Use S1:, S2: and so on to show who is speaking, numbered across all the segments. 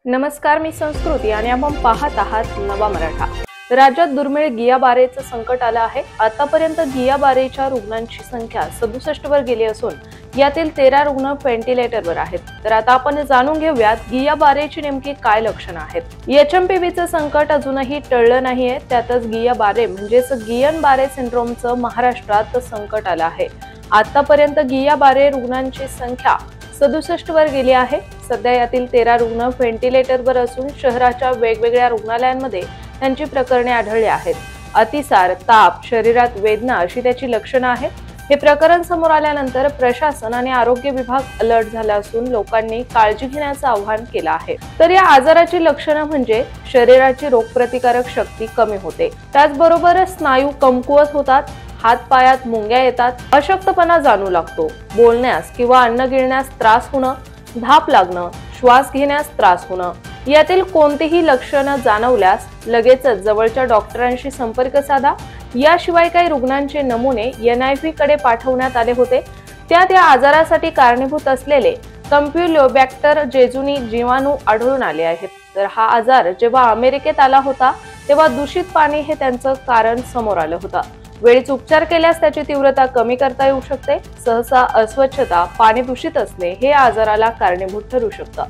S1: नमस्कार, मी संस्कृती आणि आपण पाहत आहात नवा मराठा। राज्यात दुर्मिळ गियाबारेचं संकट आलं आहे। आतापर्यंत गियाबारेच्या रुग्णांची संख्या 67 वर गेली असून यातील 13 रुग्ण व्हेंटिलेटरवर आहेत। तर आता आपण जाणून घेऊयात गियाबारेची नेमकी काय लक्षणं आहेत। एचएमपीव्हीचं संकट अजूनही टळलं नाहीये। त्यातच गियाबारे म्हणजेच गियन बारे सिंड्रोमचं महाराष्ट्रात संकट आलं आहे। आतापर्यंत गियाबारे रुग्णांची संख्या 67 वर गेली आहे। सध्या यातील 13 रुग्ण व्हेंटिलेटरवर असून शहराच्या वेगवेगळ्या रुग्णालयांमध्ये त्यांची प्रकरणे आढळली आहेत। अतिसार, ताप, शरीरात वेदना अशी त्याची लक्षणं आहेत। हे प्रकरण समोर आल्यानंतर प्रशासन आणि आरोग्य विभाग अलर्ट झाला असून लोकांनी काळजी घेण्याचं आवाहन केलं आहे। तर या आजाराची लक्षणं म्हणजे शरीराची रोगप्रतिकारक शक्ती कमी होते, त्याचबरोबर स्नायू कमकुवत होतात, हात पायात मुंग्या येतात, अशक्तपणा जाणवू लागतो, बोलण्यास किंवा अन्न गिळण्यास त्रास होणं, धाप लागणं, श्वास घेण्यास त्रास होणं। यातील कोणतीही लक्षणं जाणवल्यास लगेचच जवळच्या डॉक्टरांशी संपर्क साधा। याशिवाय काही रुग्णांचे नमुने NIV कडे पाठवण्यात आले होते। त्यात या आजारासाठी कारणीभूत असलेले कॅम्प्युलोबॅक्टर जेजुनी जीवाणू आढळून आले आहेत। तर हा आजार जेव्हा अमेरिकेत आला होता तेव्हा दूषित पाणी हे त्यांचं कारण समोर आलं होतं। वेळीच उपचार केल्यास त्याची तीव्रता कमी करता येऊ शकते। सहसा अस्वच्छता, पाणी दूषित असणे हे आजाराला कारणीभूत ठरू शकतं।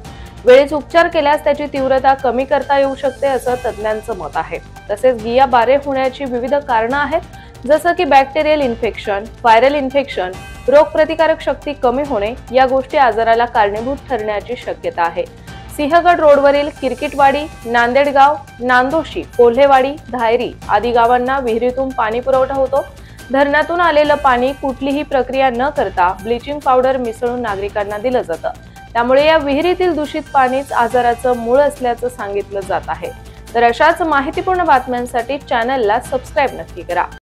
S1: वेळीच उपचार केल्यास त्याची तीव्रता कमी करता येऊ शकते असं तज्ञांचं मत आहे। तसेच गियाबारे होण्याची विविध कारणं आहेत, जसं की बॅक्टेरियल इन्फेक्शन, व्हायरल इन्फेक्शन, रोगप्रतिकारक शक्ती कमी होणे या गोष्टी आजाराला कारणीभूत ठरण्याची शक्यता आहे। सिंहगड रोडवरील किरकिटवाडी, नांदेडगाव, नांदोशी, कोल्हेवाडी, धायरी आदी गावांना विहिरीतून पाणी पुरवठा होतो। धरणातून आलेलं पाणी कुठलीही प्रक्रिया न करता ब्लीचिंग पावडर मिसळून नागरिकांना दिलं जातं। त्यामुळे या विहिरीतील दूषित पाणीच आजाराचं मूळ असल्याचं सांगितलं जात आहे। तर अशाच माहितीपूर्ण बातम्यांसाठी चॅनलला सबस्क्राईब नक्की करा।